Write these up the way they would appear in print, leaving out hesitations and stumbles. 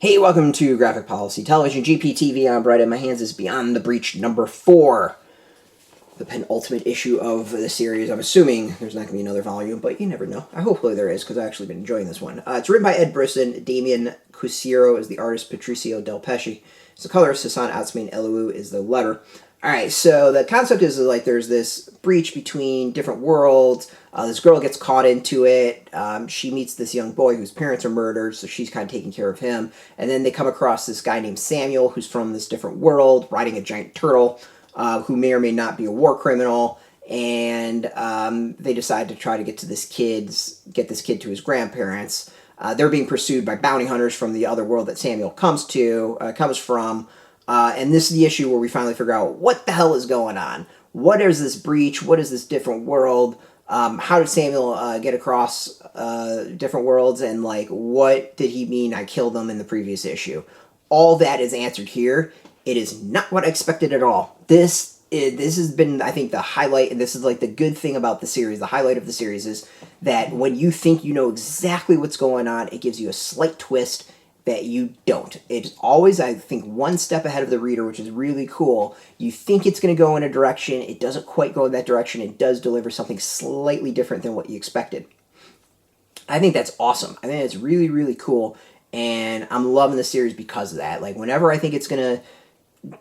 Hey, welcome to Graphic Policy Television, GPTV on Bright in my hands is Beyond the Breach number 4. The penultimate issue of the series. I'm assuming there's not going to be another volume, but you never know. Hopefully there is, because I've actually been enjoying this one. It's written by Ed Brisson. Damian Couceiro is the artist. Patricio Delpeche is the colorist. Hassan Otsmane-Elhaou is the letter. Alright, so the concept is like there's this breach between different worlds. This girl gets caught into it. She meets this young boy whose parents are murdered, so she's kind of taking care of him. And then they come across this guy named Samuel, who's from this different world, riding a giant turtle, who may or may not be a war criminal. And they decide to try to get this kid to his grandparents. They're being pursued by bounty hunters from the other world that Samuel comes from. And this is the issue where we finally figure out what the hell is going on. What is this breach? What is this different world? How did Samuel get across different worlds? And, like, what did he mean I killed them in the previous issue? All that is answered here. It is not what I expected at all. This has been, I think, the highlight, and this is, like, the good thing about the series. The highlight of the series is that when you think you know exactly what's going on, it gives you a slight twist that you don't. It's always, I think, one step ahead of the reader, which is really cool. You think it's going to go in a direction. It doesn't quite go in that direction. It does deliver something slightly different than what you expected. I think that's awesome. I think it's really, really cool, and I'm loving the series because of that. Like, whenever I think it's going to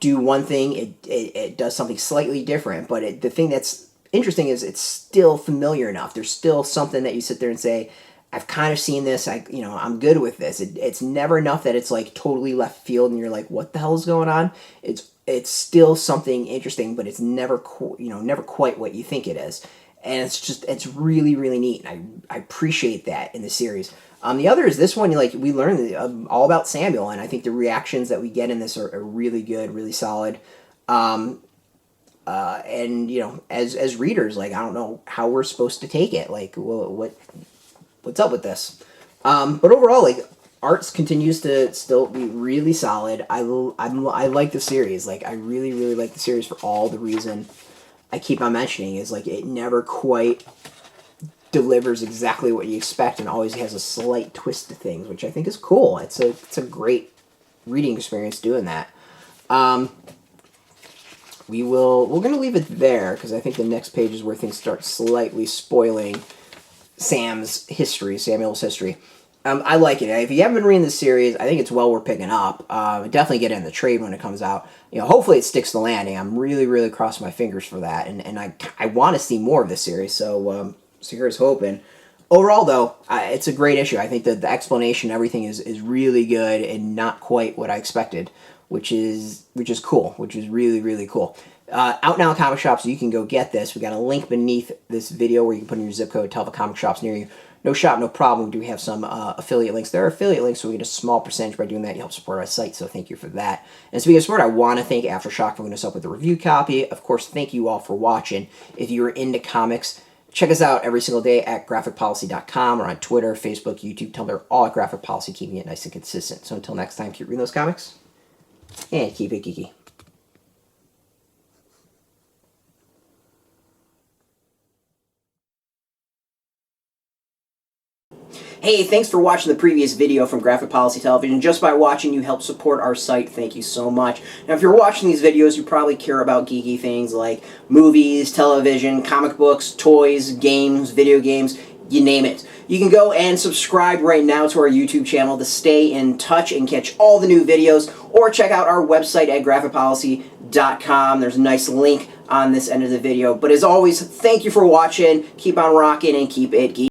do one thing, it does something slightly different, but the thing that's interesting is it's still familiar enough. There's still something that you sit there and say, I've kind of seen this, I'm good with this. It's never enough that it's, like, totally left field and you're like, what the hell is going on? It's still something interesting, but it's never quite what you think it is. And it's really, really neat. And I appreciate that in the series. The other is this one, like, we learn all about Samuel, and I think the reactions that we get in this are really good, really solid. And, as readers, like, I don't know how we're supposed to take it. Like, what's up with this? But overall, like, art continues to still be really solid. I like the series. Like, I really, really like the series for all the reason I keep on mentioning is, like, it never quite delivers exactly what you expect and always has a slight twist to things, which I think is cool. It's a great reading experience doing that. We're going to leave it there because I think the next page is where things start slightly spoiling Samuel's history. I like it. If you haven't been reading this series, I think it's well worth picking up. Definitely get it in the trade when it comes out. Hopefully it sticks the landing. I'm really, really crossing my fingers for that, and I want to see more of this series. So here's hoping. Overall, though, it's a great issue. I think that the explanation, everything is really good and not quite what I expected, which is cool. Which is really, really cool. Out now in comic shops, so you can go get this. We got a link beneath this video where you can put in your zip code, tell the comic shops near you. No shop, no problem. We do have some affiliate links. There are affiliate links, so we get a small percentage by doing that. You help support our site, so thank you for that. And speaking of support, I want to thank AfterShock for hooking us up with a review copy. Of course, thank you all for watching. If you are into comics, check us out every single day at graphicpolicy.com or on Twitter, Facebook, YouTube, Tumblr, all at Graphic Policy, keeping it nice and consistent. So until next time, keep reading those comics, and keep it geeky. Hey, thanks for watching the previous video from Graphic Policy Television. Just by watching, you help support our site. Thank you so much. Now, if you're watching these videos, you probably care about geeky things like movies, television, comic books, toys, games, video games, you name it. You can go and subscribe right now to our YouTube channel to stay in touch and catch all the new videos, or check out our website at graphicpolicy.com. There's a nice link on this end of the video. But as always, thank you for watching. Keep on rocking and keep it geeky.